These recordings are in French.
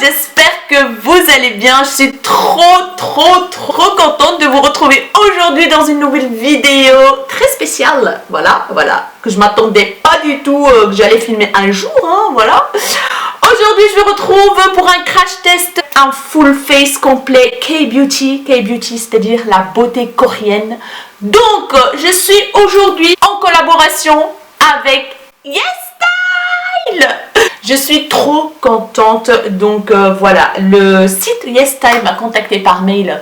j'espère que vous allez bien. Je suis trop contente de vous retrouver aujourd'hui dans une nouvelle vidéo très spéciale. Voilà, que je m'attendais pas du tout que j'allais filmer un jour, hein, voilà. Aujourd'hui, je vous retrouve pour un crash test, un full face complet K-Beauty. K-Beauty, c'est-à-dire la beauté coréenne. Donc, je suis aujourd'hui en collaboration avec YesStyle. Je suis trop contente. Donc, voilà, le site YesStyle m'a contacté par mail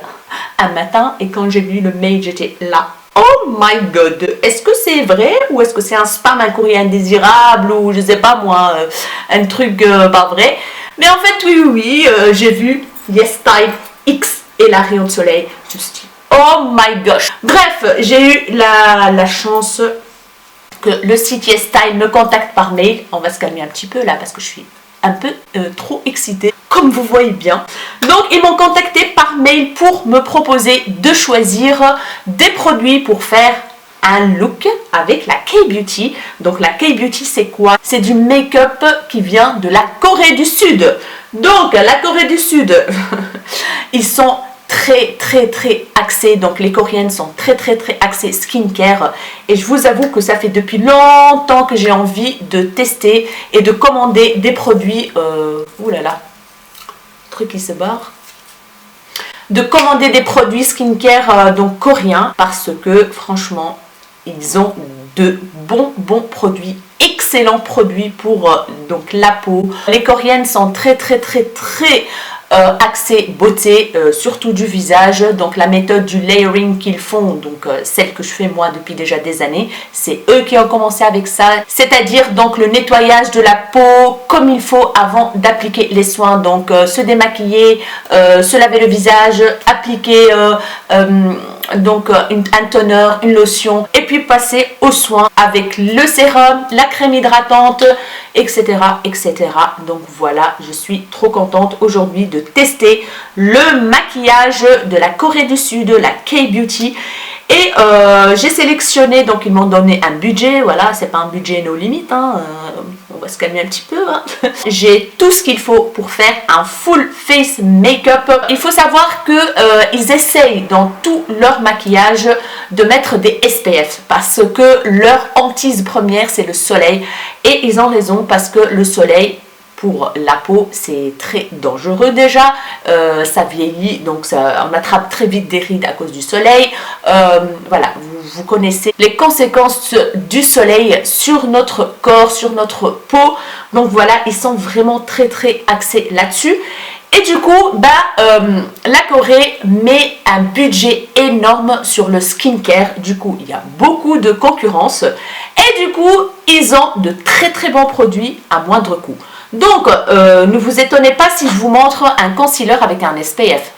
un matin. Et quand j'ai vu le mail, j'étais là. Oh my god, est-ce que c'est vrai ou est-ce que c'est un spam, un courrier indésirable ou je sais pas moi, un truc pas vrai? Mais en fait, oui, j'ai vu YesStyle X et la rayon de soleil. Je me suis dit, oh my gosh. Bref, j'ai eu la chance que le site YesStyle me contacte par mail. On va se calmer un petit peu là parce que je suis un peu trop excitée, comme vous voyez bien. Donc ils m'ont contacté par mail pour me proposer de choisir des produits pour faire un look avec la K-Beauty. Donc la K-Beauty, c'est quoi? C'est du make-up qui vient de la Corée du Sud. Donc la Corée du Sud, ils sont très axés, donc les coréennes sont très axées skincare, et je vous avoue que ça fait depuis longtemps que j'ai envie de tester et de commander des produits oulala, truc qui se barre, de commander des produits skincare donc coréens, parce que franchement ils ont de bons produits, excellents produits pour donc la peau. Les coréennes sont très axé beauté, surtout du visage. Donc la méthode du layering qu'ils font, donc celle que je fais moi depuis déjà des années, c'est eux qui ont commencé avec ça, c'est-à-dire donc le nettoyage de la peau comme il faut avant d'appliquer les soins. Donc se démaquiller, se laver le visage, appliquer donc un toner, une lotion, et puis passer aux soins avec le sérum, la crème hydratante, etc. Donc voilà, je suis trop contente aujourd'hui de tester le maquillage de la Corée du Sud, la K-Beauty. Et j'ai sélectionné, donc ils m'ont donné un budget, voilà, c'est pas un budget no limite, hein, on va se calmer un petit peu, hein. J'ai tout ce qu'il faut pour faire un full face make-up. Il faut savoir que ils essayent dans tout leur maquillage de mettre des SPF, parce que leur hantise première c'est le soleil, et ils ont raison, parce que le soleil pour la peau c'est très dangereux déjà, ça vieillit, donc on attrape très vite des rides à cause du soleil. Voilà, vous connaissez les conséquences du soleil sur notre corps, sur notre peau. Donc voilà, ils sont vraiment très axés là-dessus. Et du coup, la Corée met un budget énorme sur le skincare. Du coup, il y a beaucoup de concurrence. Et du coup, ils ont de très bons produits à moindre coût. Donc, ne vous étonnez pas si je vous montre un concealer avec un SPF.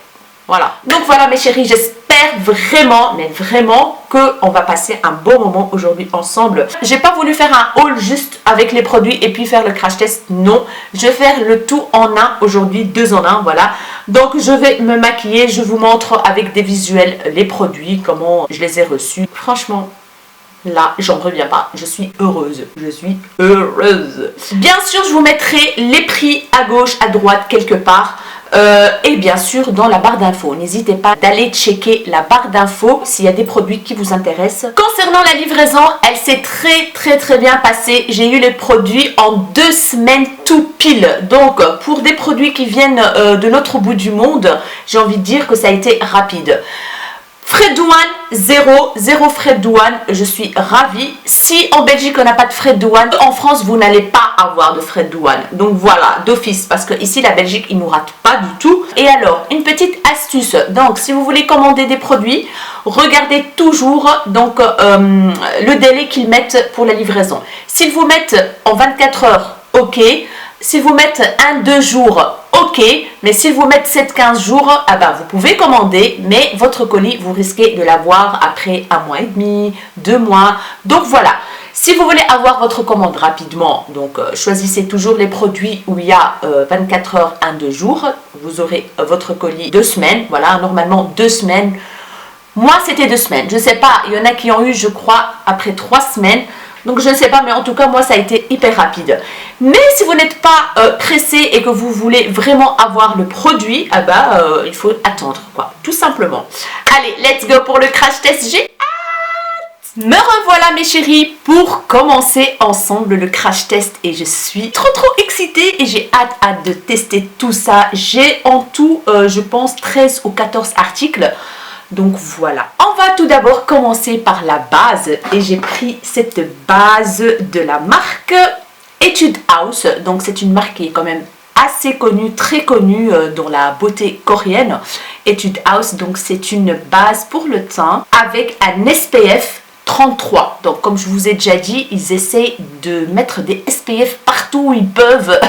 Voilà. Donc voilà mes chéris, j'espère vraiment, mais vraiment, qu'on va passer un bon moment aujourd'hui ensemble. J'ai pas voulu faire un haul juste avec les produits et puis faire le crash test. Non, je vais faire le tout en un aujourd'hui, 2 en 1, voilà. Donc je vais me maquiller, je vous montre avec des visuels les produits, comment je les ai reçus. Franchement, là, j'en reviens pas. Je suis heureuse. Bien sûr, je vous mettrai les prix à gauche, à droite, quelque part. Et bien sûr, dans la barre d'infos. N'hésitez pas d'aller checker la barre d'infos s'il y a des produits qui vous intéressent. Concernant la livraison, elle s'est très bien passée. J'ai eu les produits en 2 semaines tout pile. Donc, pour des produits qui viennent de l'autre bout du monde, j'ai envie de dire que ça a été rapide. Frais de douane, zéro frais de douane, je suis ravie. Si en Belgique on n'a pas de frais de douane, en France vous n'allez pas avoir de frais de douane. Donc voilà, d'office, parce que ici la Belgique ils nous ratent pas du tout. Et alors, une petite astuce, donc si vous voulez commander des produits, regardez toujours donc le délai qu'ils mettent pour la livraison. S'ils vous mettent en 24 heures, ok. S'ils vous mettent 1-2 jours, ok, mais s'ils vous mettent 7-15 jours, ah ben, vous pouvez commander, mais votre colis, vous risquez de l'avoir après 1 mois et demi, 2 mois. Donc voilà, si vous voulez avoir votre commande rapidement, donc choisissez toujours les produits où il y a 24 heures, 1-2 jours. Vous aurez votre colis 2 semaines, voilà, normalement 2 semaines. Moi, c'était 2 semaines, je sais pas, il y en a qui ont eu, je crois, après 3 semaines. Donc je ne sais pas, mais en tout cas moi ça a été hyper rapide. Mais si vous n'êtes pas pressé et que vous voulez vraiment avoir le produit, ah bah il faut attendre quoi, tout simplement. Allez, let's go pour le crash test. J'ai hâte. Me revoilà mes chéris pour commencer ensemble le crash test et je suis trop excitée et j'ai hâte de tester tout ça. J'ai en tout je pense 13 ou 14 articles. Donc voilà, on va tout d'abord commencer par la base et j'ai pris cette base de la marque Etude House. Donc c'est une marque qui est quand même assez connue, très connue dans la beauté coréenne. Etude House, donc c'est une base pour le teint avec un SPF 33. Donc comme je vous ai déjà dit, ils essayent de mettre des SPF partout où ils peuvent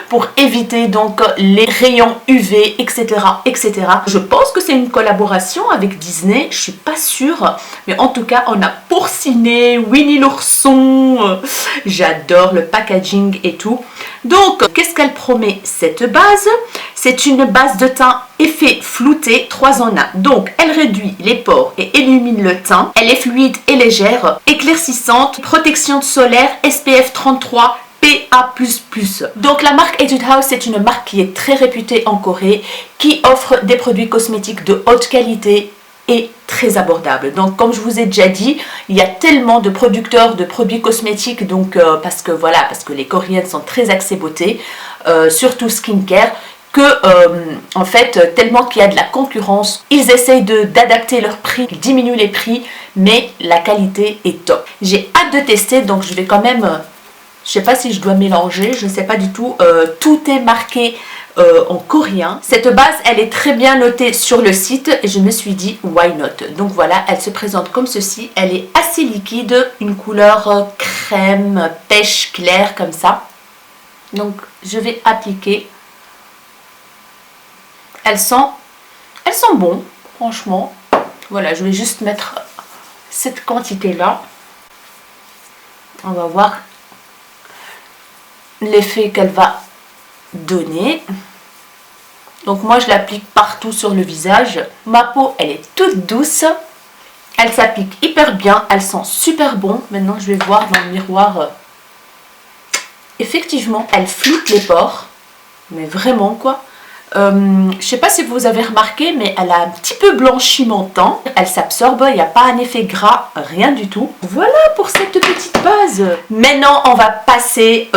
pour éviter donc les rayons UV, etc., etc. Je pense que c'est une collaboration avec Disney, je suis pas sûre, mais en tout cas on a Pourcinet, Winnie l'ourson, j'adore le packaging et tout. Donc qu'est-ce qu'elle promet cette base? C'est une base de teint effet flouté 3 en 1. Donc elle réduit les pores et illumine le teint, elle est fluide et légère, éclaircissante, protection solaire, SPF 33, PA++. Donc la marque Etude House, c'est une marque qui est très réputée en Corée, qui offre des produits cosmétiques de haute qualité et très abordables. Donc comme je vous ai déjà dit, il y a tellement de producteurs de produits cosmétiques, donc parce que les Coréennes sont très axées beauté, surtout skincare, que en fait tellement qu'il y a de la concurrence, ils essayent d'adapter leur prix, ils diminuent les prix, mais la qualité est top. J'ai hâte de tester, donc je vais quand même... je sais pas si je dois mélanger, je ne sais pas du tout. Tout est marqué en coréen. Cette base, elle est très bien notée sur le site et je me suis dit why not. Donc voilà, elle se présente comme ceci. Elle est assez liquide, une couleur crème, pêche claire comme ça. Donc je vais appliquer. Elles sont bon, franchement. Voilà, je vais juste mettre cette quantité là. On va voir l'effet qu'elle va donner. Donc moi je l'applique partout sur le visage. Ma peau elle est toute douce, elle s'applique hyper bien, elle sent super bon. Maintenant je vais voir dans le miroir. Effectivement elle floute les pores, mais vraiment quoi. Je sais pas si vous avez remarqué, mais elle a un petit peu blanchi mon teint. Elle s'absorbe, il n'y a pas un effet gras, rien du tout. Voilà pour cette petite base. Maintenant, on va passer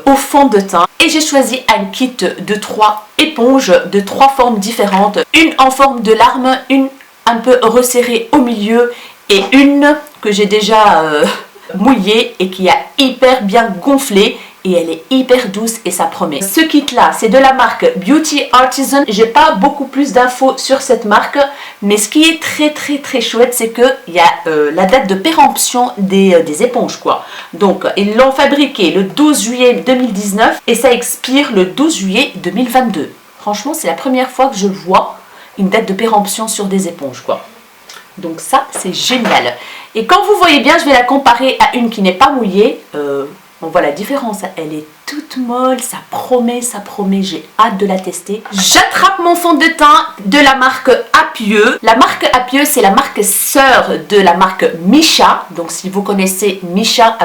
au fond de teint. Et j'ai choisi un kit de 3 éponges de 3 formes différentes. Une en forme de larme, une un peu resserrée au milieu et une que j'ai déjà mouillée et qui a hyper bien gonflé. Et elle est hyper douce et ça promet. Ce kit là, c'est de la marque Beauty Artisan. J'ai pas beaucoup plus d'infos sur cette marque, mais ce qui est très chouette, c'est que il y a la date de péremption des éponges quoi. Donc ils l'ont fabriqué le 12 juillet 2019 et ça expire le 12 juillet 2022. Franchement, c'est la première fois que je vois une date de péremption sur des éponges quoi. Donc ça, c'est génial. Et quand vous voyez bien, je vais la comparer à une qui n'est pas mouillée. On voit la différence, elle est toute molle, ça promet, j'ai hâte de la tester. J'attrape mon fond de teint de la marque Apieux. La marque Apieux, c'est la marque sœur de la marque Missha. Donc si vous connaissez Missha,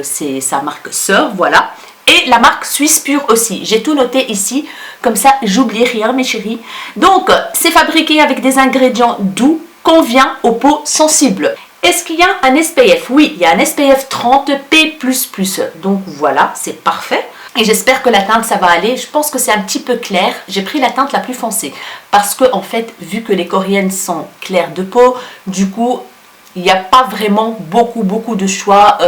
c'est sa marque sœur, voilà. Et la marque Suisse Pure aussi. J'ai tout noté ici, comme ça j'oublie rien mes chéris. Donc c'est fabriqué avec des ingrédients doux, convient aux peaux sensibles. Est-ce qu'il y a un SPF? Oui, il y a un SPF 30 P++. Donc voilà, c'est parfait. Et j'espère que la teinte, ça va aller. Je pense que c'est un petit peu clair. J'ai pris la teinte la plus foncée. Parce que, en fait, vu que les Coréennes sont claires de peau, du coup, il n'y a pas vraiment beaucoup de choix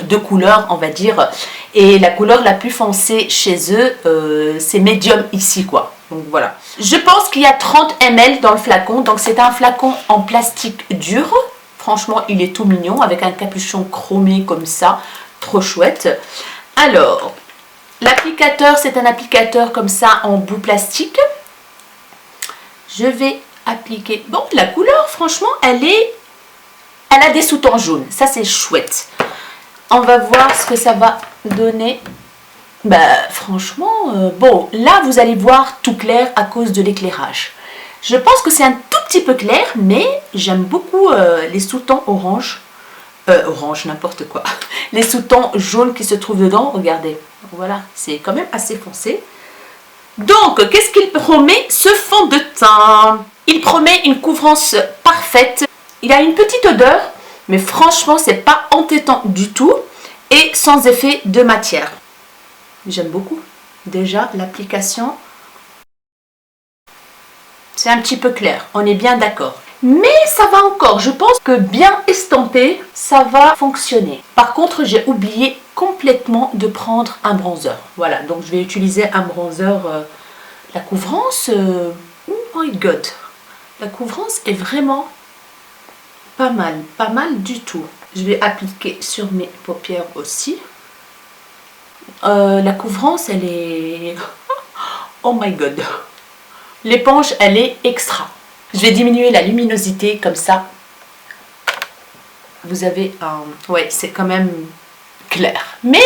de couleurs, on va dire. Et la couleur la plus foncée chez eux, c'est médium ici, quoi. Donc voilà. Je pense qu'il y a 30 ml dans le flacon. Donc c'est un flacon en plastique dur. Franchement, il est tout mignon avec un capuchon chromé comme ça. Trop chouette. Alors, l'applicateur, c'est un applicateur comme ça en bout plastique. Je vais appliquer. Bon, la couleur, franchement, elle a des sous-tons jaunes. Ça, c'est chouette. On va voir ce que ça va donner. Franchement, bon, là, vous allez voir tout clair à cause de l'éclairage. Je pense que c'est un tout petit peu clair, mais j'aime beaucoup les sous-tons orange. orange, n'importe quoi. Les sous-tons jaunes qui se trouvent dedans, regardez. Voilà, c'est quand même assez foncé. Donc, qu'est-ce qu'il promet ce fond de teint? Il promet une couvrance parfaite. Il a une petite odeur, mais franchement, c'est pas entêtant du tout et sans effet de matière. J'aime beaucoup. Déjà, l'application, c'est un petit peu clair, on est bien d'accord. Mais ça va encore, je pense que bien estampé, ça va fonctionner. Par contre, j'ai oublié complètement de prendre un bronzer. Voilà, donc je vais utiliser un bronzer. La couvrance, oh my god, la couvrance est vraiment pas mal du tout. Je vais appliquer sur mes paupières aussi. La couvrance, elle est... Oh my god. L'éponge, elle est extra. Je vais diminuer la luminosité comme ça. Vous avez un... Ouais, c'est quand même clair. Mais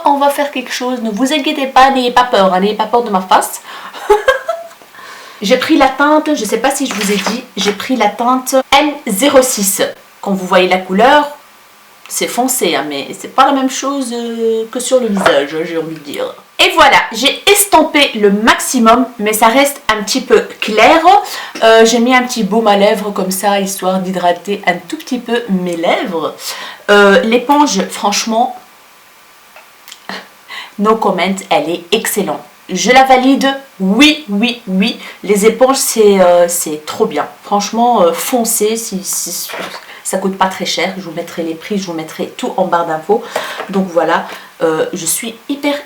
on va faire quelque chose. Ne vous inquiétez pas, n'ayez pas peur. N'ayez pas peur de ma face. J'ai pris la teinte, je ne sais pas si je vous ai dit, j'ai pris la teinte N06. Quand vous voyez la couleur, c'est foncé, hein, mais c'est pas la même chose que sur le visage, j'ai envie de dire. Et voilà, j'ai estampé le maximum, mais ça reste un petit peu clair. J'ai mis un petit baume à lèvres comme ça, histoire d'hydrater un tout petit peu mes lèvres. L'éponge, franchement, no comment, elle est excellente. Je la valide, oui. Les éponges, c'est trop bien. Franchement, foncez, ça coûte pas très cher. Je vous mettrai les prix, je vous mettrai tout en barre d'infos. Donc voilà, je suis hyper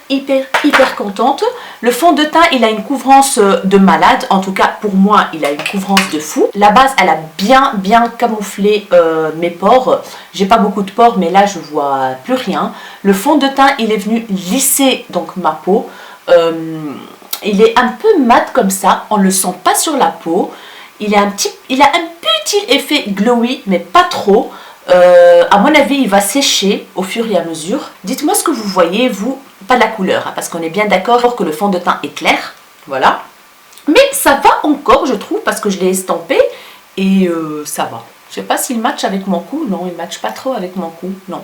contente. Le fond de teint, il a une couvrance de malade. En tout cas, pour moi, il a une couvrance de fou. La base, elle a bien camouflé mes pores. J'ai pas beaucoup de pores, mais là, je vois plus rien. Le fond de teint, il est venu lisser donc ma peau. Il est un peu mat comme ça, on ne le sent pas sur la peau. Il a un petit effet glowy, mais pas trop. À mon avis, il va sécher au fur et à mesure. Dites-moi ce que vous voyez, vous, pas de la couleur, hein, parce qu'on est bien d'accord que le fond de teint est clair. Voilà. Mais ça va encore, je trouve, parce que je l'ai estampé et ça va. Je ne sais pas s'il match avec mon cou. Non, il ne match pas trop avec mon cou. Non.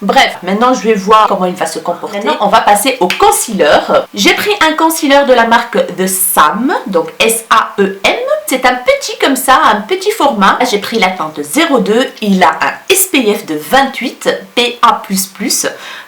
Bref, maintenant je vais voir comment il va se comporter. Maintenant, on va passer au concealer. J'ai pris un concealer de la marque de Sam, donc S-A-E-M. C'est un petit comme ça, un petit format. J'ai pris la teinte 02. Il a un SPF de 28, PA++.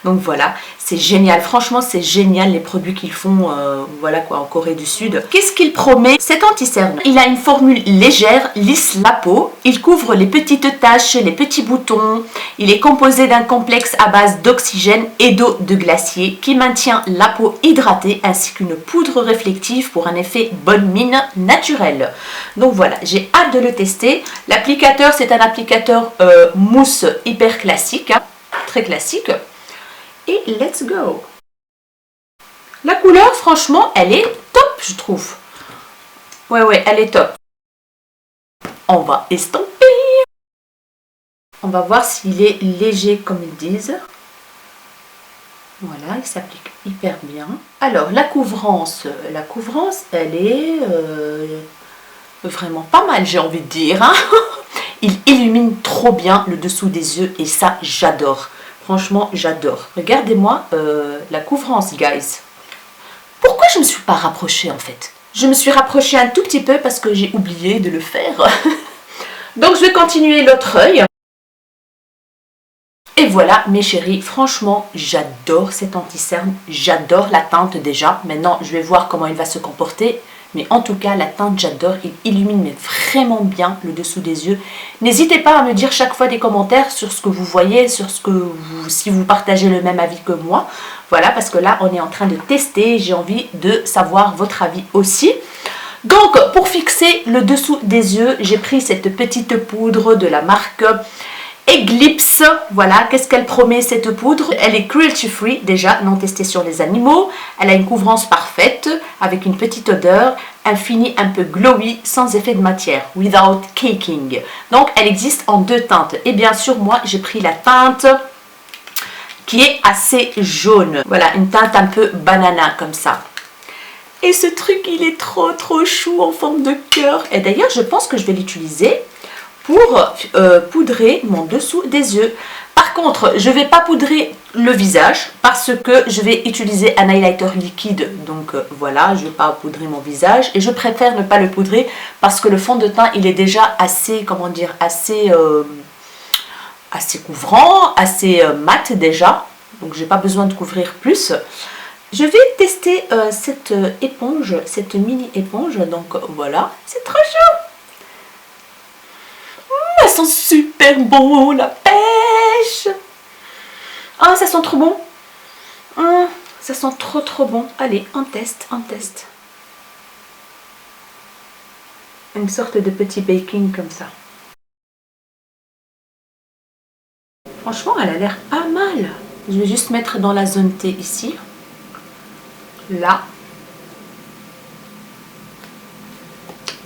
Donc voilà, c'est génial. Franchement, c'est génial les produits qu'ils font voilà quoi, en Corée du Sud. Qu'est-ce qu'il promet? C'est anti-cerne. Il a une formule légère, lisse la peau. Il couvre les petites taches, les petits boutons. Il est composé d'un complexe à base d'oxygène et d'eau de glacier qui maintient la peau hydratée ainsi qu'une poudre réflective pour un effet bonne mine naturel. Donc voilà, j'ai hâte de le tester. L'applicateur, c'est un applicateur mousse hyper classique, hein, très classique. Et let's go. La couleur, franchement, elle est top, je trouve. Ouais, elle est top. On va estomper. On va voir s'il est léger comme ils disent. Voilà, il s'applique hyper bien. Alors, la couvrance, elle est vraiment pas mal, j'ai envie de dire. Hein. Il illumine trop bien le dessous des yeux et ça, j'adore. Franchement, j'adore. Regardez-moi la couvrance, guys. Pourquoi je ne me suis pas rapprochée, en fait? Je me suis rapprochée un tout petit peu parce que j'ai oublié de le faire. Donc, je vais continuer l'autre œil. Et voilà, mes chéris, franchement, j'adore cet anti-cerne. J'adore la teinte déjà. Maintenant, je vais voir comment il va se comporter. Mais en tout cas, la teinte, j'adore. Il illumine mais vraiment bien le dessous des yeux. N'hésitez pas à me dire chaque fois des commentaires sur ce que vous voyez, sur ce que si vous partagez le même avis que moi. Voilà, parce que là, on est en train de tester. J'ai envie de savoir votre avis aussi. Donc, pour fixer le dessous des yeux, j'ai pris cette petite poudre de la marque Eclipse. Voilà, qu'est-ce qu'elle promet cette poudre? Elle est cruelty free, déjà non testée sur les animaux. Elle a une couvrance parfaite avec une petite odeur, un fini un peu glowy sans effet de matière, without caking. Donc elle existe en deux teintes et bien sûr moi j'ai pris la teinte qui est assez jaune. Voilà, une teinte un peu banana comme ça. Et ce truc il est trop chou en forme de cœur. Et d'ailleurs je pense que je vais l'utiliser pour poudrer mon dessous des yeux. Par contre, je ne vais pas poudrer le visage parce que je vais utiliser un highlighter liquide. Donc voilà, je ne vais pas poudrer mon visage. Et je préfère ne pas le poudrer parce que le fond de teint, il est déjà assez, comment dire, assez couvrant, assez mat déjà. Donc je n'ai pas besoin de couvrir plus. Je vais tester cette éponge, cette mini éponge. Donc voilà, c'est trop chaud. Elles sont super bon, la pêche. Ah, ça sent trop bon. Ça sent trop bon. Allez, on teste, on teste. Une sorte de petit baking comme ça. Franchement, elle a l'air pas mal. Je vais juste mettre dans la zone T ici. Là.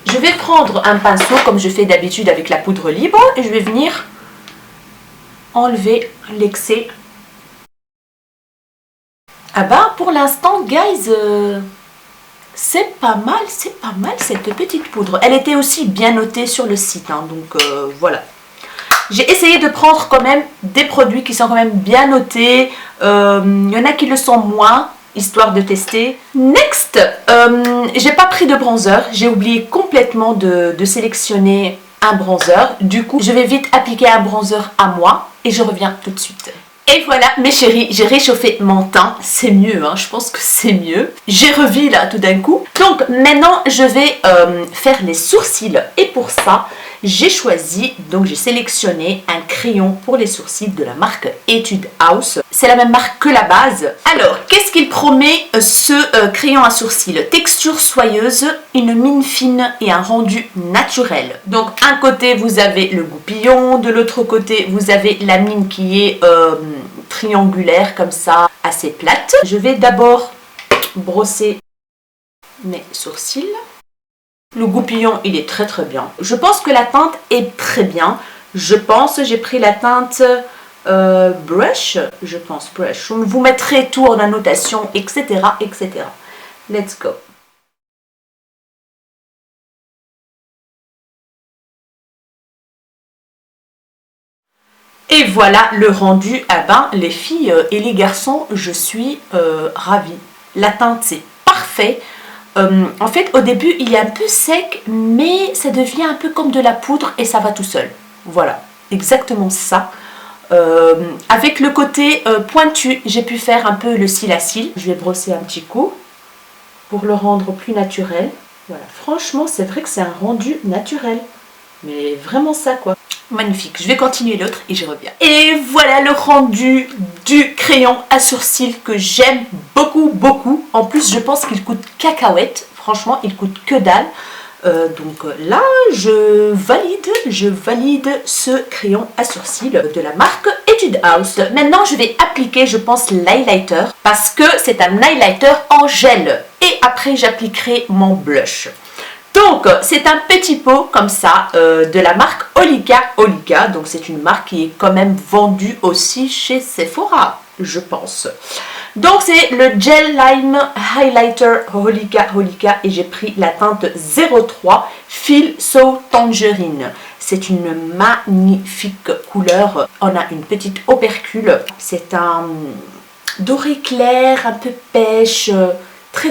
Je vais prendre un pinceau comme je fais d'habitude avec la poudre libre et je vais venir enlever l'excès. Ah bah pour l'instant, guys, c'est pas mal cette petite poudre. Elle était aussi bien notée sur le site, hein, donc voilà. J'ai essayé de prendre quand même des produits qui sont quand même bien notés. Il y en a qui le sont moins, histoire de tester. Next, j'ai pas pris de bronzer. J'ai oublié complètement de sélectionner un bronzer. Du coup, je vais vite appliquer un bronzer à moi et je reviens tout de suite. Et voilà mes chéris, j'ai réchauffé mon teint, c'est mieux, hein, je pense que c'est mieux. J'ai revu là tout d'un coup. Donc maintenant je vais faire les sourcils et pour ça j'ai choisi, donc j'ai sélectionné un crayon pour les sourcils de la marque Etude House. C'est la même marque que la base. Alors qu'est-ce qu'il promet ce crayon à sourcils? Texture soyeuse, une mine fine et un rendu naturel. Donc un côté vous avez le goupillon, de l'autre côté vous avez la mine qui est triangulaire comme ça, assez plate. Je vais d'abord brosser mes sourcils. Le goupillon il est très bien. Je pense que la teinte est très bien. Je pense, j'ai pris la teinte Brush, je pense Brush. Je vous mettrai tout en annotation, etc. etc. Let's go. Et voilà le rendu. Ah ben, les filles et les garçons, je suis ravie. La teinte, c'est parfait. En fait, au début, il est un peu sec, mais ça devient un peu comme de la poudre et ça va tout seul. Voilà, exactement ça. Avec le côté pointu, j'ai pu faire un peu le cil à cils. Je vais brosser un petit coup pour le rendre plus naturel. Voilà, franchement, c'est vrai que c'est un rendu naturel. Mais vraiment ça, quoi. Magnifique, je vais continuer l'autre et je reviens. Et voilà le rendu du crayon à sourcils que j'aime beaucoup. En plus, je pense qu'il coûte cacahuète. Franchement, il coûte que dalle. Donc là, je valide ce crayon à sourcils de la marque Etude House. Maintenant, je vais appliquer, je pense, l'highlighter parce que c'est un highlighter en gel. Et après, j'appliquerai mon blush. Donc, c'est un petit pot comme ça de la marque Holika. Donc, c'est une marque qui est quand même vendue aussi chez Sephora, je pense. Donc, c'est le Gel Lime Highlighter Holika et j'ai pris la teinte 03 Feel So Tangerine. C'est une magnifique couleur. On a une petite opercule. C'est un doré clair, un peu pêche.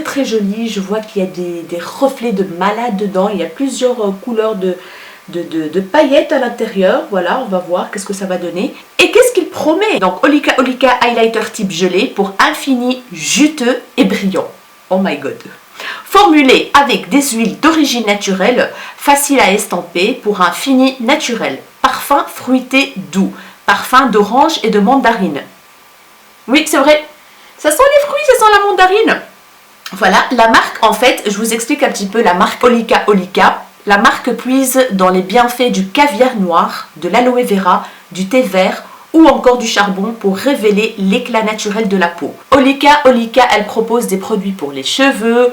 Très joli, je vois qu'il y a des reflets de malade dedans, il y a plusieurs couleurs de paillettes à l'intérieur, voilà, on va voir qu'est-ce que ça va donner. Et qu'est-ce qu'il promet? Donc Holika Highlighter type gelé pour infini, juteux et brillant. Oh my god. Formulé avec des huiles d'origine naturelle, facile à estamper pour un fini naturel. Parfum fruité doux, parfum d'orange et de mandarine. Oui, c'est vrai, ça sent les fruits, ça sent la mandarine. Voilà, la marque, en fait, je vous explique un petit peu la marque Holika. La marque puise dans les bienfaits du caviar noir, de l'aloe vera, du thé vert ou encore du charbon pour révéler l'éclat naturel de la peau. Holika, elle propose des produits pour les cheveux,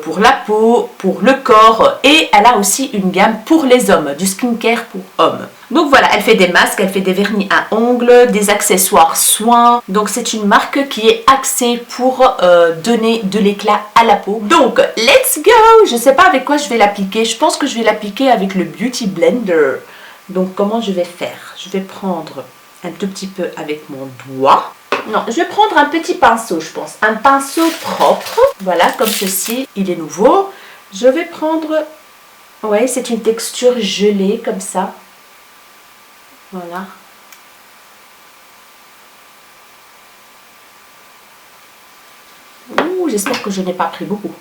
pour la peau, pour le corps et elle a aussi une gamme pour les hommes, du skincare pour hommes. Donc voilà, elle fait des masques, elle fait des vernis à ongles, des accessoires soins. Donc c'est une marque qui est axée pour donner de l'éclat à la peau. Donc let's go! Je ne sais pas avec quoi je vais l'appliquer. Je pense que je vais l'appliquer avec le Beauty Blender. Donc comment je vais faire? Je vais prendre un tout petit peu avec mon doigt. Non, je vais prendre un petit pinceau, je pense. Un pinceau propre. Voilà, comme ceci. Il est nouveau. Je vais prendre... Ouais, c'est une texture gelée, comme ça. Voilà. Ouh, j'espère que je n'ai pas pris beaucoup.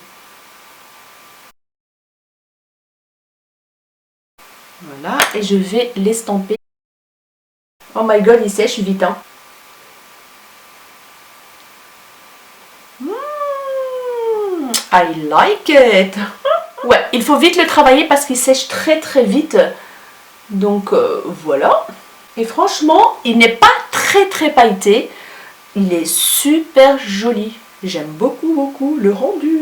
Voilà, et je vais l'estamper. Oh my god, il sèche vite, hein. I like it. Ouais, il faut vite le travailler parce qu'il sèche très très vite. Donc voilà. Et franchement, il n'est pas très très pailleté. Il est super joli. J'aime beaucoup beaucoup le rendu.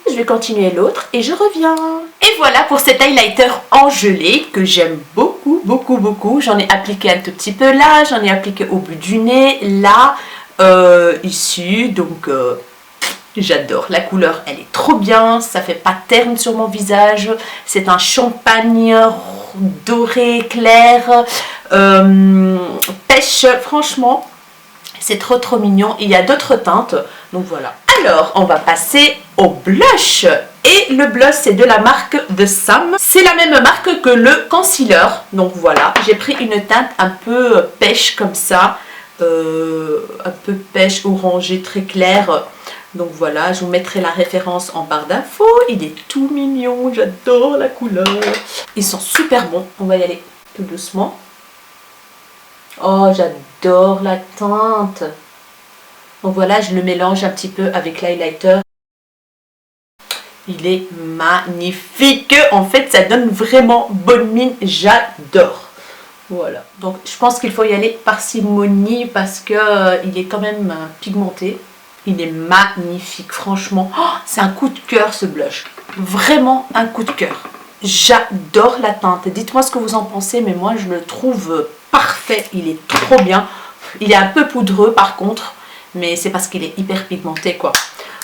Je vais continuer l'autre et je reviens. Et voilà pour cet highlighter en gelée que j'aime beaucoup beaucoup beaucoup. J'en ai appliqué un tout petit peu là, j'en ai appliqué au bout du nez, là, ici. Donc j'adore. La couleur, elle est trop bien. Ça fait pas terne sur mon visage. C'est un champagne doré clair, pêche. Franchement, c'est trop trop mignon. Il y a d'autres teintes. Donc voilà. Alors, on va passer au blush. Et le blush, c'est de la marque The Sam. C'est la même marque que le concealer. Donc voilà. J'ai pris une teinte un peu pêche comme ça. Un peu pêche orangé très clair. Donc voilà, je vous mettrai la référence en barre d'infos. Il est tout mignon, j'adore la couleur. Ils sont super bons. On va y aller tout doucement. Oh, j'adore la teinte. Donc voilà, je le mélange un petit peu avec l'highlighter. Il est magnifique. En fait, ça donne vraiment bonne mine. J'adore. Voilà. Donc, je pense qu'il faut y aller parcimonie parce que il est quand même pigmenté. Il est magnifique, franchement. Oh, c'est un coup de cœur ce blush. Vraiment un coup de cœur. J'adore la teinte. Dites-moi ce que vous en pensez, mais moi je le trouve parfait. Il est trop bien. Il est un peu poudreux par contre, mais c'est parce qu'il est hyper pigmenté quoi.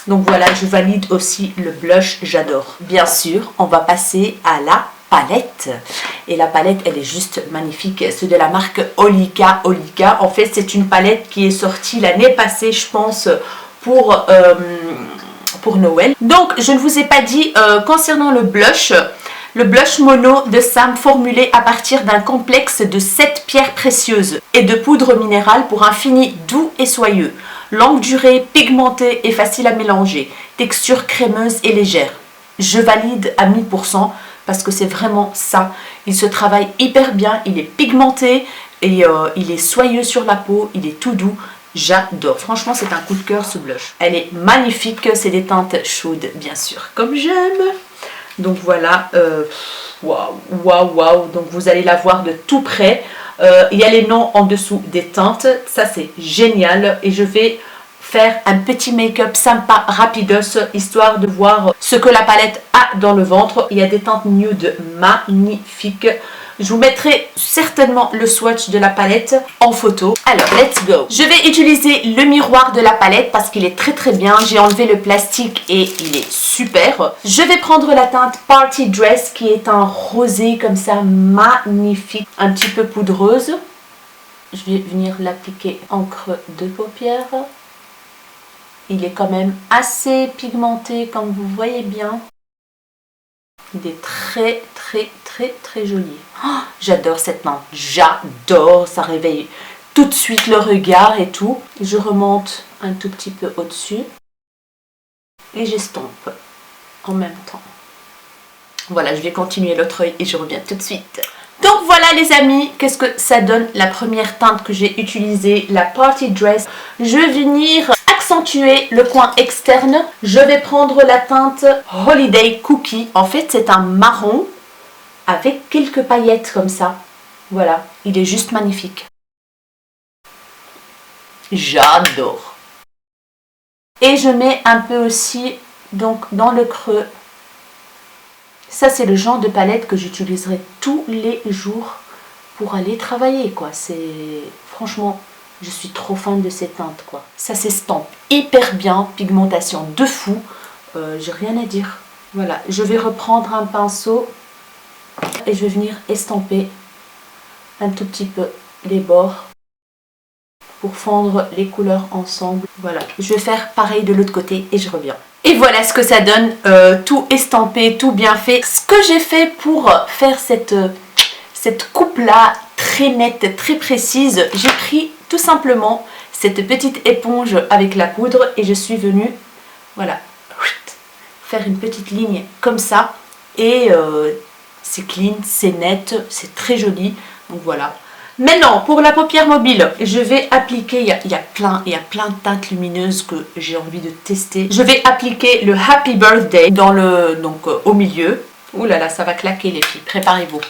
Donc voilà, je valide aussi le blush, j'adore. Bien sûr, on va passer à la palette. Et la palette, elle est juste magnifique. C'est de la marque Olika. Olika, en fait, c'est une palette qui est sortie l'année passée, je pense, pour Noël. Donc, je ne vous ai pas dit concernant le blush mono de Sam formulé à partir d'un complexe de 7 pierres précieuses et de poudre minérale pour un fini doux et soyeux. Longue durée, pigmenté et facile à mélanger. Texture crémeuse et légère. Je valide à 1000% parce que c'est vraiment ça. Il se travaille hyper bien, il est pigmenté et il est soyeux sur la peau, il est tout doux. J'adore. Franchement, c'est un coup de cœur ce blush. Elle est magnifique. C'est des teintes chaudes, bien sûr, comme j'aime. Donc voilà. Waouh, waouh, waouh. Donc vous allez la voir de tout près. Il y a les noms en dessous des teintes. Ça, c'est génial. Et je vais faire un petit make-up sympa, rapidos, histoire de voir ce que la palette a dans le ventre. Il y a des teintes nude magnifiques. Je vous mettrai certainement le swatch de la palette en photo. Alors, let's go. Je vais utiliser le miroir de la palette parce qu'il est très très bien. J'ai enlevé le plastique et il est super. Je vais prendre la teinte Party Dress qui est un rosé comme ça, magnifique. Un petit peu poudreuse. Je vais venir l'appliquer en creux de paupière. Il est quand même assez pigmenté comme vous voyez bien. Il est très très très très joli. Oh, j'adore cette teinte, j'adore, ça réveille tout de suite le regard et tout. Je remonte un tout petit peu au-dessus et j'estompe en même temps. Voilà, je vais continuer l'autre œil et je reviens tout de suite. Donc voilà les amis, qu'est-ce que ça donne la première teinte que j'ai utilisée, la Party Dress. Je vais venir accentuer le coin externe. Je vais prendre la teinte Holiday Cookie. En fait, c'est un marron avec quelques paillettes comme ça. Voilà, il est juste magnifique. J'adore. Et je mets un peu aussi donc dans le creux. Ça, c'est le genre de palette que j'utiliserai tous les jours pour aller travailler, quoi. C'est... Franchement, je suis trop fan de ces teintes, quoi. Ça s'estompe hyper bien, pigmentation de fou. J'ai rien à dire. Voilà, je vais reprendre un pinceau et je vais venir estomper un tout petit peu les bords pour fondre les couleurs ensemble. Voilà, je vais faire pareil de l'autre côté et je reviens. Et voilà ce que ça donne, tout estampé, tout bien fait. Ce que j'ai fait pour faire cette coupe là très nette, très précise, j'ai pris tout simplement cette petite éponge avec la poudre et je suis venue, voilà, faire une petite ligne comme ça et c'est clean, c'est net, c'est très joli, donc voilà. Maintenant, pour la paupière mobile, je vais appliquer, il y a plein de teintes lumineuses que j'ai envie de tester. Je vais appliquer le Happy Birthday dans donc au milieu. Ouh là là, ça va claquer les filles, préparez-vous.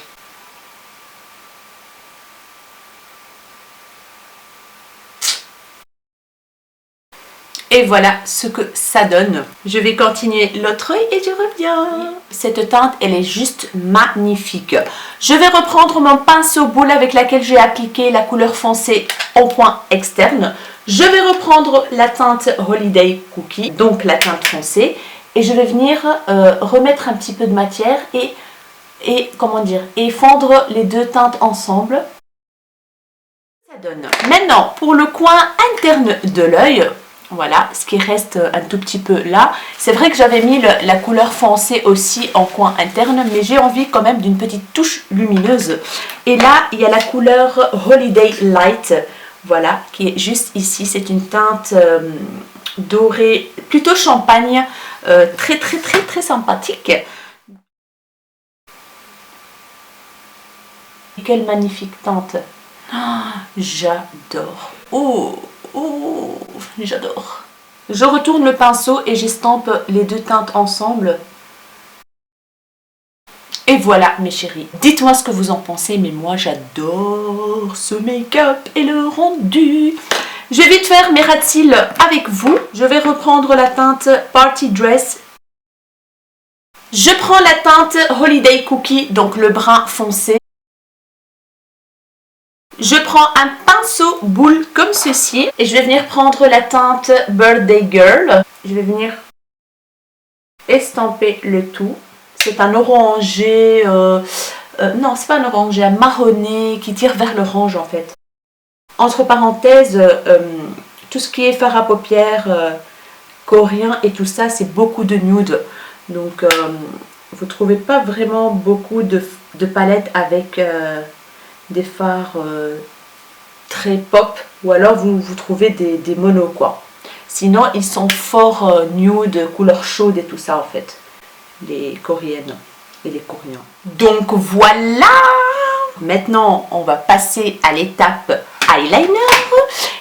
Et voilà ce que ça donne. Je vais continuer l'autre œil et je reviens. Cette teinte, elle est juste magnifique. Je vais reprendre mon pinceau boule avec laquelle j'ai appliqué la couleur foncée en point externe. Je vais reprendre la teinte Holiday Cookie, donc la teinte foncée. Et je vais venir remettre un petit peu de matière et fondre les deux teintes ensemble. Ça donne. Maintenant, pour le coin interne de l'œil, voilà, ce qui reste un tout petit peu là. C'est vrai que j'avais mis la couleur foncée aussi en coin interne, mais j'ai envie quand même d'une petite touche lumineuse. Et là, il y a la couleur Holiday Light, voilà, qui est juste ici. C'est une teinte dorée, plutôt champagne, très sympathique. Quelle magnifique teinte. Ah, j'adore. Oh, j'adore. Je retourne le pinceau et j'estampe les deux teintes ensemble. Et voilà mes chéris. Dites-moi ce que vous en pensez, mais moi j'adore ce make-up et le rendu. Je vais vite faire mes ras de cils avec vous. Je vais reprendre la teinte Party Dress. Je prends la teinte Holiday Cookie, donc le brun foncé. Je prends un pinceau boule comme ceci et je vais venir prendre la teinte Birthday Girl. Je vais venir estamper le tout. C'est un orangé, non c'est pas un orangé, un marronné qui tire vers l'orange en fait. Entre parenthèses, tout ce qui est fard à paupières coréen et tout ça, c'est beaucoup de nude. Donc vous ne trouvez pas vraiment beaucoup de palettes avec des fards très pop, ou alors vous trouvez des monos quoi. Sinon ils sont fort nude, couleur chaude et tout ça en fait, les coréennes et les coréens. Donc voilà, maintenant on va passer à l'étape eyeliner.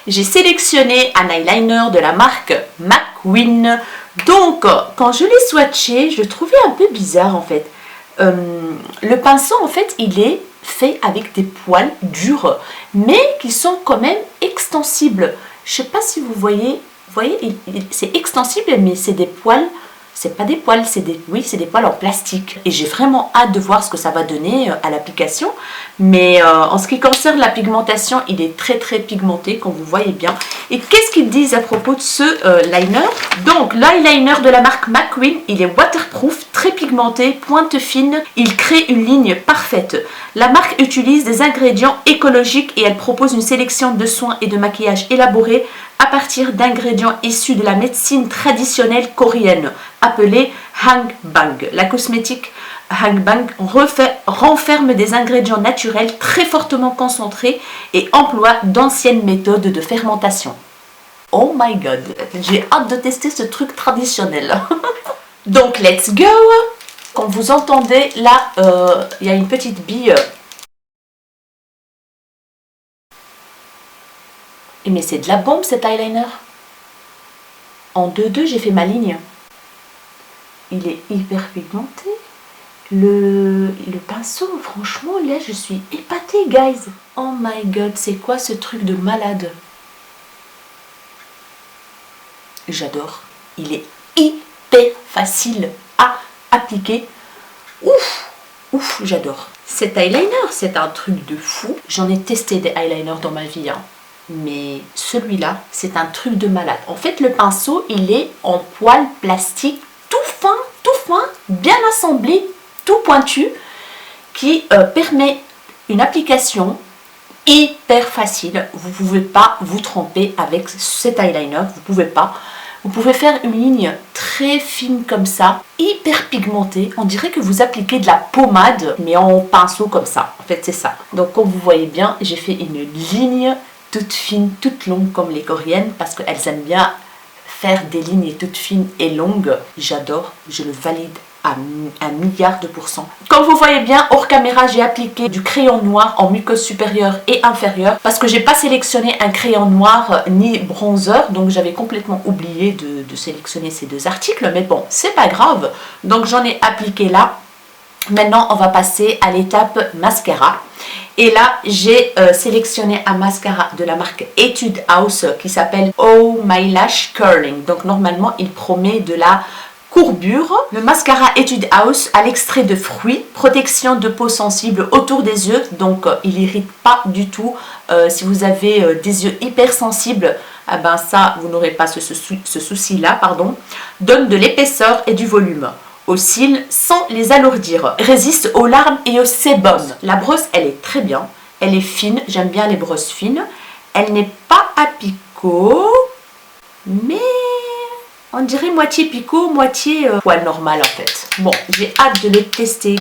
J'ai sélectionné un eyeliner de la marque McQueen. Donc quand je l'ai swatché, je le trouvais un peu bizarre en fait. Le pinceau en fait il est fait avec des poils durs mais qui sont quand même extensibles. Je sais pas si vous voyez, c'est extensible mais c'est des poils, c'est pas des poils, c'est des poils en plastique et j'ai vraiment hâte de voir ce que ça va donner à l'application. Mais en ce qui concerne la pigmentation, il est très pigmenté comme vous voyez bien. Et qu'est-ce qu'ils disent à propos de ce liner? Donc l'eyeliner de la marque McQueen, il est waterproof, très pigmenté, pointe fine, il crée une ligne parfaite. La marque utilise des ingrédients écologiques et elle propose une sélection de soins et de maquillage élaborés à partir d'ingrédients issus de la médecine traditionnelle coréenne, appelée Hangbang. La cosmétique Hangbang renferme des ingrédients naturels très fortement concentrés et emploie d'anciennes méthodes de fermentation. Oh my god, j'ai hâte de tester ce truc traditionnel. Donc let's go. Quand vous entendez là, il y a une petite bille. Mais c'est de la bombe cet eyeliner. En 2-2 j'ai fait ma ligne. Il est hyper pigmenté. Le pinceau, franchement là je suis épatée guys. Oh my god, c'est quoi ce truc de malade? J'adore. Il est hyper facile à appliquer. Ouf, j'adore. Cet eyeliner, c'est un truc de fou. J'en ai testé des eyeliners dans ma vie, hein. Mais celui-là, c'est un truc de malade. En fait, le pinceau, il est en poil plastique tout fin, bien assemblé, tout pointu, qui permet une application hyper facile. Vous pouvez pas vous tromper avec cet eyeliner. Vous pouvez pas. Vous pouvez faire une ligne très fine comme ça, hyper pigmentée. On dirait que vous appliquez de la pommade, mais en pinceau comme ça. En fait, c'est ça. Donc, comme vous voyez bien, j'ai fait une ligne toute fine, toute longue comme les coréennes, parce qu'elles aiment bien faire des lignes toutes fines et longues. J'adore, je le valide à 1 000 000%. Comme vous voyez bien, hors caméra, j'ai appliqué du crayon noir en muqueuse supérieure et inférieure parce que j'ai pas sélectionné un crayon noir ni bronzer, donc j'avais complètement oublié de sélectionner ces deux articles, mais bon, c'est pas grave. Donc j'en ai appliqué là. Maintenant, on va passer à l'étape mascara. Et là, j'ai sélectionné un mascara de la marque Etude House qui s'appelle Oh My Lash Curling. Donc normalement, il promet de la courbure. Le mascara Etude House à l'extrait de fruits, protection de peau sensible autour des yeux, donc il n'irrite pas du tout. Si vous avez des yeux hypersensibles, ah ben ça vous n'aurez pas ce souci là, pardon. Donne de l'épaisseur et du volume aux cils sans les alourdir, résiste aux larmes et au sébum. La brosse elle est très bien, elle est fine, j'aime bien les brosses fines, elle n'est pas à picot, mais on dirait moitié picot, moitié poil normal en fait. Bon, j'ai hâte de le tester.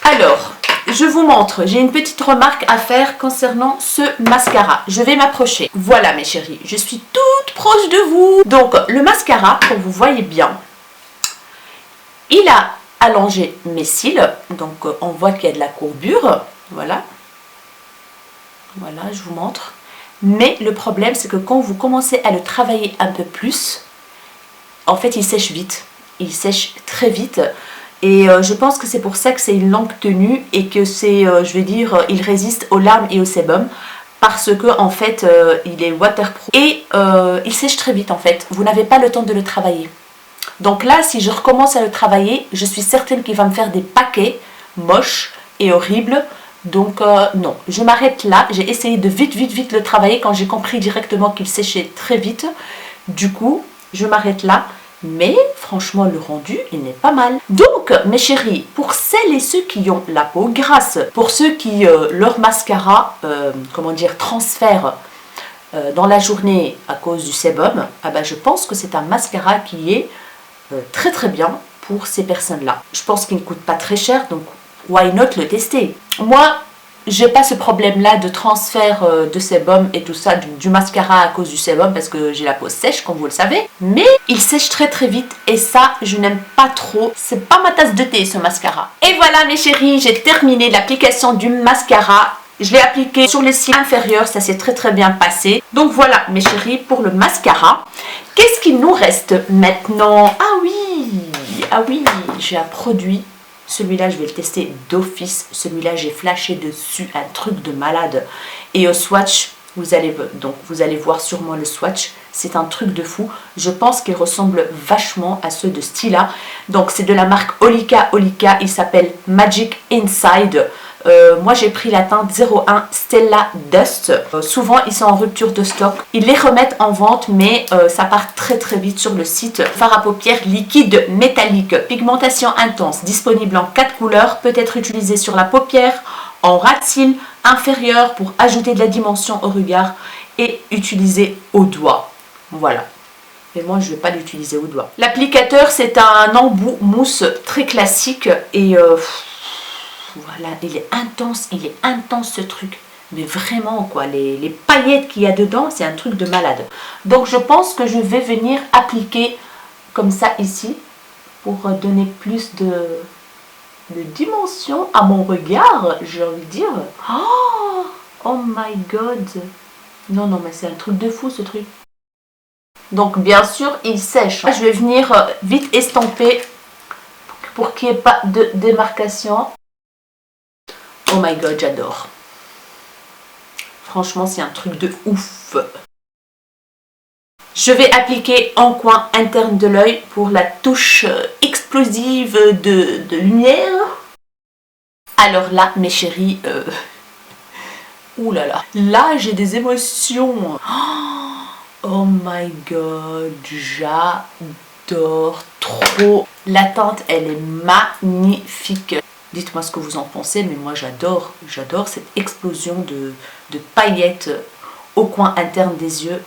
Alors, je vous montre, j'ai une petite remarque à faire concernant ce mascara. Je vais m'approcher. Voilà mes chéris, je suis toute proche de vous. Donc, le mascara, comme vous voyez bien, il a allongé mes cils. Donc, on voit qu'il y a de la courbure. Voilà. Voilà, je vous montre. Mais le problème, c'est que quand vous commencez à le travailler un peu plus, en fait, il sèche vite. Il sèche très vite. Et je pense que c'est pour ça que c'est une longue tenue et que c'est, je vais dire, il résiste aux larmes et au sébum. Parce que, en fait, il est waterproof. Et il sèche très vite, en fait. Vous n'avez pas le temps de le travailler. Donc là, si je recommence à le travailler, je suis certaine qu'il va me faire des paquets moches et horribles. Donc non, je m'arrête là. J'ai essayé de vite le travailler quand j'ai compris directement qu'il séchait très vite. Du coup, je m'arrête là. Mais franchement, le rendu, il n'est pas mal. Donc, mes chéris, pour celles et ceux qui ont la peau grasse, pour ceux qui, leur mascara, comment dire, transfère dans la journée à cause du sébum, ah ben, je pense que c'est un mascara qui est très bien pour ces personnes-là. Je pense qu'il ne coûte pas très cher, donc why not le tester? Moi, j'ai pas ce problème-là de transfert de sébum et tout ça, du mascara à cause du sébum, parce que j'ai la peau sèche, comme vous le savez. Mais il sèche très vite et ça, je n'aime pas trop. C'est pas ma tasse de thé, ce mascara. Et voilà, mes chéris, j'ai terminé l'application du mascara. Je l'ai appliqué sur les cils inférieurs, ça s'est très bien passé. Donc voilà, mes chéris, pour le mascara. Qu'est-ce qu'il nous reste maintenant? Ah oui, j'ai un produit. Celui-là, je vais le tester d'office. Celui-là, j'ai flashé dessus un truc de malade. Et au swatch, vous allez voir sûrement le swatch. C'est un truc de fou. Je pense qu'il ressemble vachement à ceux de Stila. Donc, c'est de la marque Olika. Il s'appelle Magic Inside. Moi, j'ai pris la teinte 01 Stella Dust. Souvent, ils sont en rupture de stock. Ils les remettent en vente, mais ça part très vite sur le site. Fard à paupières liquide métallique, pigmentation intense, disponible en 4 couleurs, peut être utilisé sur la paupière, en ras de cils inférieur pour ajouter de la dimension au regard et utilisé au doigt. Voilà. Mais moi, je ne vais pas l'utiliser au doigt. L'applicateur, c'est un embout mousse très classique et voilà, il est intense ce truc. Mais vraiment quoi, les paillettes qu'il y a dedans, c'est un truc de malade. Donc je pense que je vais venir appliquer comme ça ici pour donner plus de dimension à mon regard, j'ai envie de dire. Oh my god. Non, mais c'est un truc de fou ce truc. Donc bien sûr, il sèche. Je vais venir vite estomper pour qu'il n'y ait pas de démarcation. Oh my god, j'adore. Franchement, c'est un truc de ouf. Je vais appliquer en coin interne de l'œil pour la touche explosive de lumière. Alors là, mes chéris, ouh là là. Là, j'ai des émotions. Oh my god, j'adore trop. La teinte, elle est magnifique. Dites-moi ce que vous en pensez, mais moi j'adore cette explosion de paillettes au coin interne des yeux.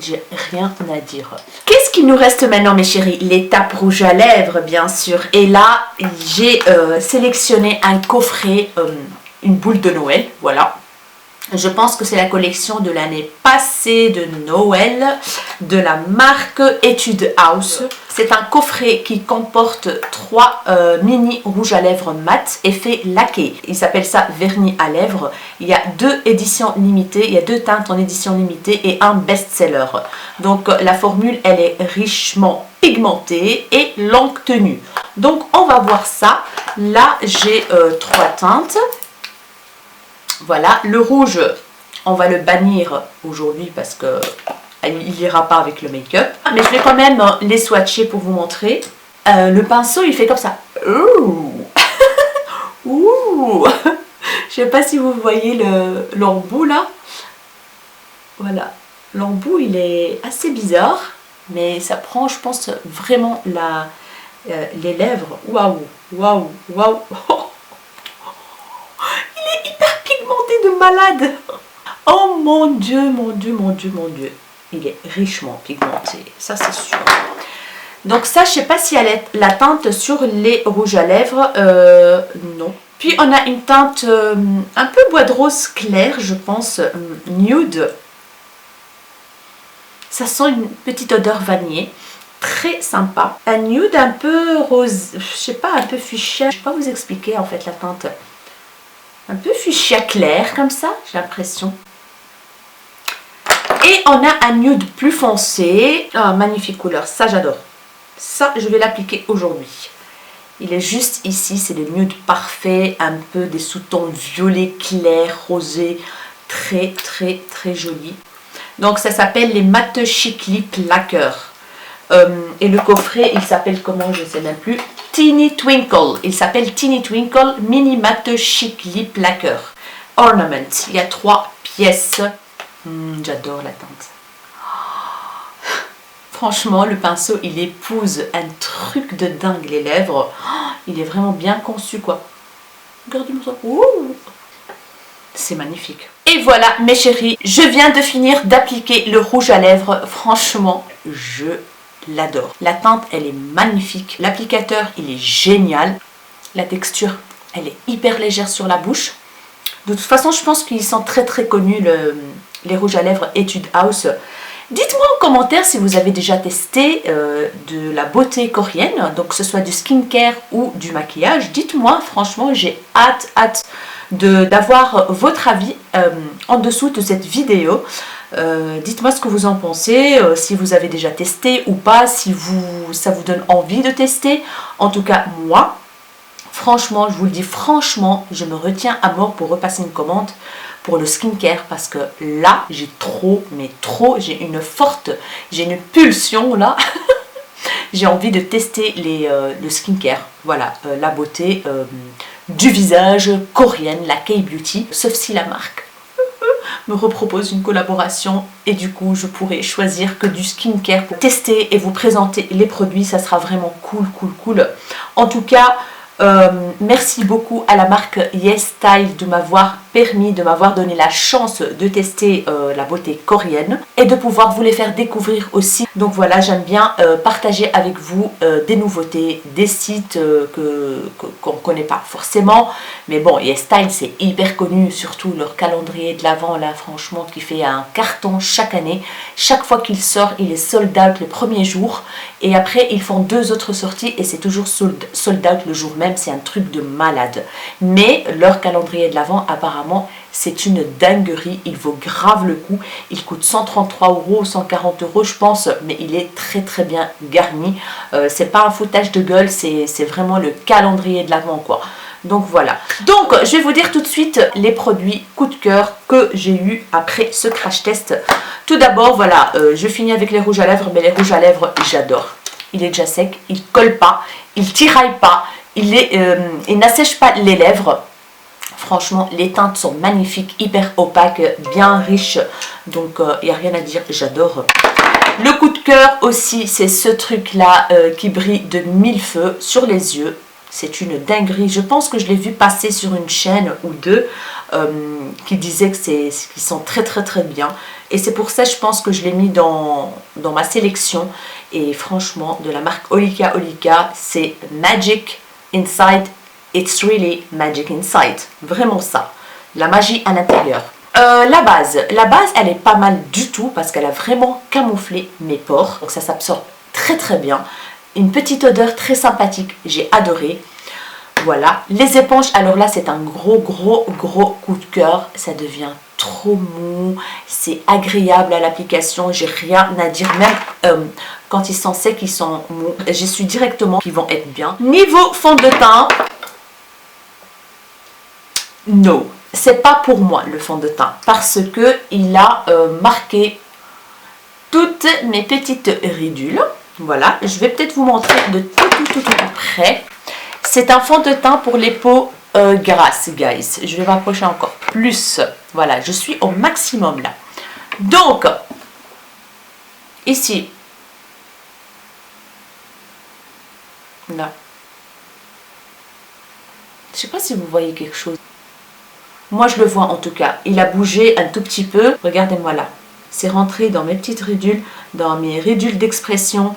J'ai rien à dire. Qu'est-ce qu'il nous reste maintenant, mes chéris? L'étape rouge à lèvres, bien sûr. Et là, j'ai sélectionné un coffret, une boule de Noël, voilà. Je pense que c'est la collection de l'année passée de Noël de la marque Etude House. C'est un coffret qui comporte 3 mini rouges à lèvres mat effet laqué. Il s'appelle ça vernis à lèvres. Il y a 2 éditions limitées, il y a 2 teintes en édition limitée et un best-seller. Donc la formule, elle est richement pigmentée et longue tenue. Donc on va voir ça. Là, j'ai 3 teintes. Voilà, le rouge, on va le bannir aujourd'hui parce que il n'ira pas avec le make-up. Mais je vais quand même les swatcher pour vous montrer. Le pinceau, il fait comme ça. Ouh. Ouh. Je ne sais pas si vous voyez l'embout là. Voilà, l'embout, il est assez bizarre, mais ça prend, je pense, vraiment les lèvres. Waouh, waouh, waouh. De malade. Oh mon Dieu, mon Dieu, mon Dieu, mon Dieu. Il est richement pigmenté, ça c'est sûr. Donc ça, je sais pas si elle est la teinte sur les rouges à lèvres. Non. Puis on a une teinte un peu bois de rose clair, je pense, nude. Ça sent une petite odeur vanillée. Très sympa. Un nude un peu rose, je sais pas, un peu fuchsia. Je ne vais pas vous expliquer en fait la teinte. Un peu fuchsia clair comme ça, j'ai l'impression. Et on a un nude plus foncé. Ah, magnifique couleur, ça j'adore. Ça, je vais l'appliquer aujourd'hui. Il est juste ici, c'est le nude parfait. Un peu des sous-tons violets clairs, rosés. Très, très, très joli. Donc ça s'appelle les Matte Chic Lip Lacquer. Et le coffret, il s'appelle comment, je ne sais même plus. Teeny Twinkle. Il s'appelle Teeny Twinkle Mini Matte Chic Lip Lacquer Ornament. Il y a 3 pièces. J'adore la teinte. Franchement, le pinceau, il épouse un truc de dingue les lèvres. Il est vraiment bien conçu, quoi. Regardez-moi ça. C'est magnifique. Et voilà, mes chéris, je viens de finir d'appliquer le rouge à lèvres. Franchement, je l'adore. La teinte, elle est magnifique. L'applicateur, il est génial. La texture, elle est hyper légère sur la bouche. De toute façon, je pense qu'ils sont très très connus, les rouges à lèvres Etude House. Dites-moi en commentaire si vous avez déjà testé de la beauté coréenne, donc que ce soit du skincare ou du maquillage. Dites-moi, franchement, j'ai hâte d'avoir votre avis en dessous de cette vidéo. Dites-moi ce que vous en pensez, si vous avez déjà testé ou pas, si ça vous donne envie de tester. En tout cas, moi, franchement, je vous le dis franchement, je me retiens à mort pour repasser une commande pour le skincare parce que là, j'ai j'ai une pulsion là. J'ai envie de tester le skincare, voilà, la beauté du visage coréenne, la K-Beauty, sauf si la marque me repropose une collaboration et du coup je pourrai choisir que du skincare pour tester et vous présenter les produits. Ça sera vraiment cool. En tout cas, merci beaucoup à la marque YesStyle de m'avoir donné la chance de tester la beauté coréenne et de pouvoir vous les faire découvrir aussi. Donc voilà, j'aime bien partager avec vous des nouveautés, des sites qu'on ne connaît pas forcément. Mais bon, YesStyle, c'est hyper connu, surtout leur calendrier de l'Avent là, franchement, qui fait un carton chaque année. Chaque fois qu'il sort, il est sold out le premier jour et après ils font 2 autres sorties et c'est toujours sold out le jour même. C'est un truc de malade. Mais leur calendrier de l'Avent, apparemment, c'est une dinguerie. Il vaut grave le coup. Il coûte 133 €, 140 €, je pense, mais il est très très bien garni. C'est pas un foutage de gueule, c'est vraiment le calendrier de l'Avent, quoi. Donc voilà. Donc je vais vous dire tout de suite les produits coup de cœur que j'ai eu après ce crash test. Tout d'abord, voilà, je finis avec les rouges à lèvres, mais les rouges à lèvres, j'adore. Il est déjà sec, il colle pas, il tiraille pas. Il n'assèche pas les lèvres. Franchement, les teintes sont magnifiques, hyper opaques, bien riches. Donc, il n'y a rien à dire, j'adore. Le coup de cœur aussi, c'est ce truc-là qui brille de 1000 feux sur les yeux. c'est une dinguerie. Je pense que je l'ai vu passer sur une chaîne ou deux qui disait que qu'ils sont très très très bien. Et c'est pour ça je pense que je l'ai mis dans ma sélection. Et franchement, de la marque Olika Olika, c'est Magic Inside. It's really magic inside. Vraiment ça. La magie à l'intérieur. La base, elle est pas mal du tout parce qu'elle a vraiment camouflé mes pores. Donc ça s'absorbe très très bien. Une petite odeur très sympathique, j'ai adoré. Voilà, les éponges, alors là c'est un gros coup de cœur. Ça devient trop mou, c'est agréable à l'application, j'ai rien à dire. Même quand ils sont secs, ils sont mous. J'y suis directement qu'ils vont être bien. Niveau fond de teint, no, c'est pas pour moi le fond de teint parce que il a marqué toutes mes petites ridules. Voilà, je vais peut-être vous montrer de tout près. C'est un fond de teint pour les peaux grasses, guys. Je vais m'approcher encore plus. Voilà, je suis au maximum là. Donc, ici, là, je sais pas si vous voyez quelque chose. Moi, je le vois en tout cas. Il a bougé un tout petit peu. Regardez-moi là. C'est rentré dans mes petites ridules, dans mes ridules d'expression.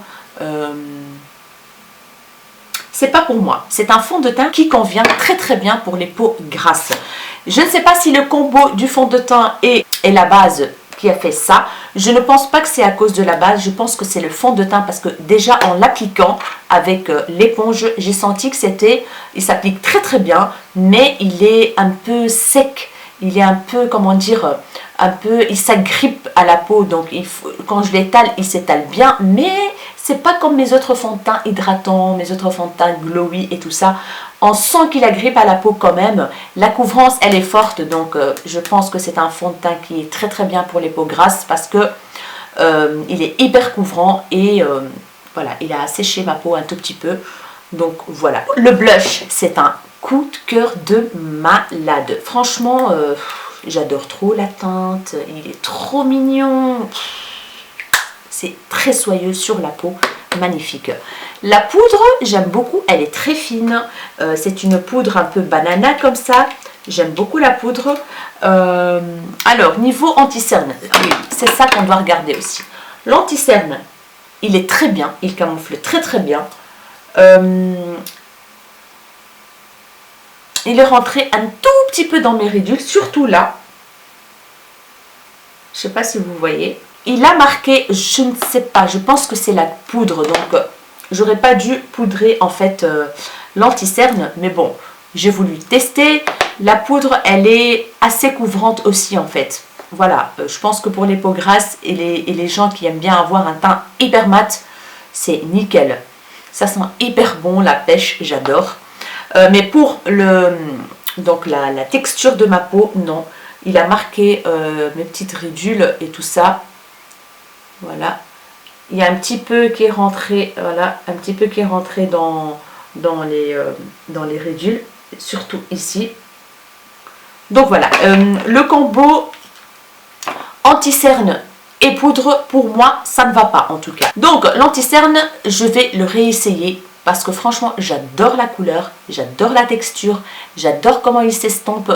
C'est pas pour moi. C'est un fond de teint qui convient très très bien pour les peaux grasses. Je ne sais pas si le combo du fond de teint et la base qui a fait ça. Je ne pense pas que c'est à cause de la base. Je pense que c'est le fond de teint parce que déjà en l'appliquant avec l'éponge, j'ai senti que il s'applique très très bien, mais il est un peu sec. Il est un peu, comment dire, il s'agrippe à la peau. Donc quand je l'étale, il s'étale bien, mais c'est pas comme mes autres fonds de teint hydratants, mes autres fonds de teint glowy et tout ça. On sent qu'il agrippe à la peau quand même. La couvrance, elle est forte, donc je pense que c'est un fond de teint qui est très très bien pour les peaux grasses parce que il est hyper couvrant et voilà, il a asséché ma peau un tout petit peu. Donc voilà. Le blush, c'est un coup de cœur de malade. Franchement, j'adore trop la teinte. Il est trop mignon. C'est très soyeux sur la peau, magnifique. La poudre, j'aime beaucoup, elle est très fine. C'est une poudre un peu banana comme ça. J'aime beaucoup la poudre. Alors, niveau anti-cerne, oui, c'est ça qu'on doit regarder aussi. L'anti-cerne, il est très bien, il camoufle très très bien. Il est rentré un tout petit peu dans mes ridules, surtout là. Je ne sais pas si vous voyez. Il a marqué, je ne sais pas, je pense que c'est la poudre. Donc, j'aurais pas dû poudrer en fait l'anti-cerne. Mais bon, j'ai voulu tester. La poudre, elle est assez couvrante aussi en fait. Voilà, je pense que pour les peaux grasses et les gens qui aiment bien avoir un teint hyper mat, c'est nickel. Ça sent hyper bon, la pêche, j'adore. Mais pour donc la texture de ma peau, non. Il a marqué mes petites ridules et tout ça. Voilà. Il y a un petit peu qui est rentré, voilà, un petit peu qui est rentré dans les ridules, surtout ici. Donc voilà, le combo anti-cerne et poudre, pour moi, ça ne va pas en tout cas. Donc l'anti-cerne, je vais le réessayer parce que franchement, j'adore la couleur, j'adore la texture, j'adore comment il s'estompe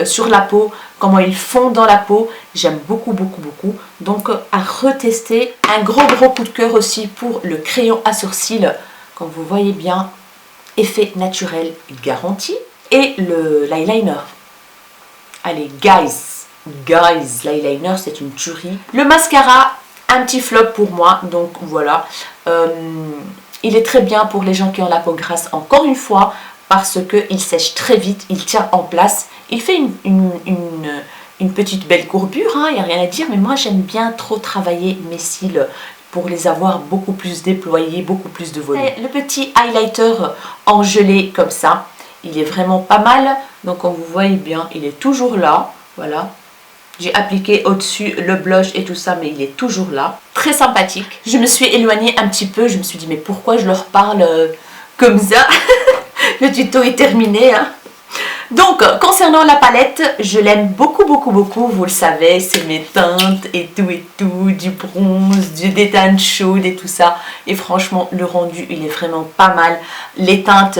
sur la peau, comment il fond dans la peau. J'aime beaucoup. Donc à retester. Un gros coup de cœur aussi pour le crayon à sourcils, comme vous voyez bien, effet naturel garanti. Et l'eyeliner. Allez guys, l'eyeliner c'est une tuerie. Le mascara, un petit flop pour moi, donc voilà. Il est très bien pour les gens qui ont la peau grasse, encore une fois, parce qu'il sèche très vite, il tient en place. Il fait une petite belle courbure, il n'y a rien à dire, mais moi j'aime bien trop travailler mes cils pour les avoir beaucoup plus déployés, beaucoup plus de volume. Et le petit highlighter en gelée comme ça, il est vraiment pas mal. Donc comme vous voyez bien, il est toujours là, voilà. J'ai appliqué au-dessus le blush et tout ça, mais il est toujours là. Très sympathique. Je me suis éloignée un petit peu, je me suis dit mais pourquoi je leur parle comme ça. Le tuto est terminé, hein. Donc, concernant la palette, je l'aime beaucoup, beaucoup, beaucoup. Vous le savez, c'est mes teintes et tout, du bronze, des teintes chaudes et tout ça. Et franchement, le rendu, il est vraiment pas mal. Les teintes,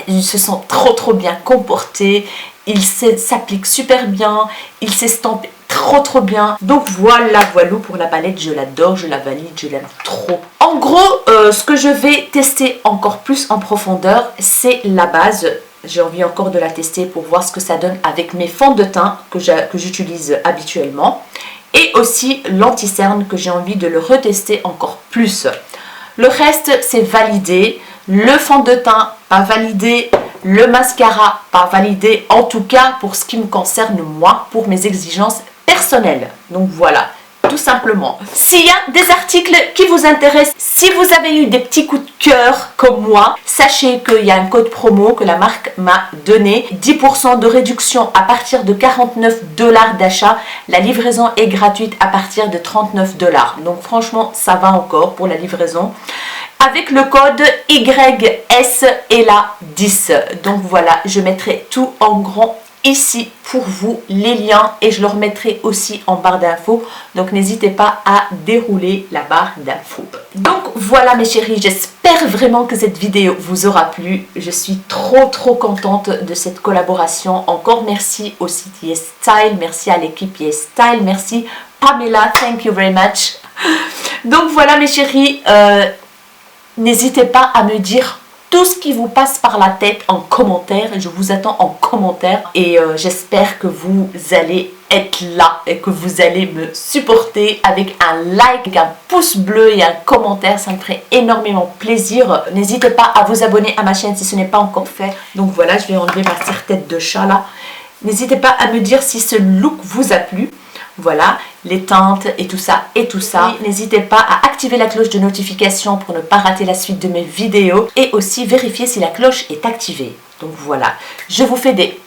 ils se sont trop bien comportés. Ils s'appliquent super bien. Ils s'estampent trop bien. Donc voilà pour la palette. Je l'adore, je la valide, je l'aime trop. En gros, ce que je vais tester encore plus en profondeur, c'est la base. J'ai envie encore de la tester pour voir ce que ça donne avec mes fonds de teint que j'utilise habituellement. Et aussi l'anti-cerne que j'ai envie de le retester encore plus. Le reste, c'est validé. Le fond de teint, pas validé. Le mascara, pas validé. En tout cas, pour ce qui me concerne moi, pour mes exigences personnelles. Donc voilà, tout simplement. S'il y a des articles qui vous intéressent, si vous avez eu des petits coups de cœur comme moi, sachez qu'il y a un code promo que la marque m'a donné. 10% de réduction à partir de 49 $. D'achat. La livraison est gratuite à partir de 39 $. Donc franchement, ça va encore pour la livraison. Avec le code YSELA10. Donc voilà, je mettrai tout en grand ici pour vous, les liens, et je le remettrai aussi en barre d'infos. Donc n'hésitez pas à dérouler la barre d'infos. Donc voilà mes chéris, j'espère vraiment que cette vidéo vous aura plu. Je suis trop contente de cette collaboration. Encore merci au site YesStyle, merci à l'équipe YesStyle, merci Pamela, thank you very much. Donc voilà mes chéris, n'hésitez pas à me dire tout ce qui vous passe par la tête en commentaire. Je vous attends en commentaire et j'espère que vous allez être là et que vous allez me supporter avec un like, un pouce bleu et un commentaire. Ça me ferait énormément plaisir. N'hésitez pas à vous abonner à ma chaîne si ce n'est pas encore fait. Donc voilà, je vais enlever ma serre-tête de chat là. N'hésitez pas à me dire si ce look vous a plu. Voilà, les teintes et tout ça. Oui, n'hésitez pas à activer la cloche de notification pour ne pas rater la suite de mes vidéos. Et aussi vérifier si la cloche est activée. Donc voilà, je vous fais des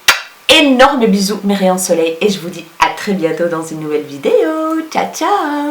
énormes bisous mes rayons de soleil. Et je vous dis à très bientôt dans une nouvelle vidéo. Ciao ciao.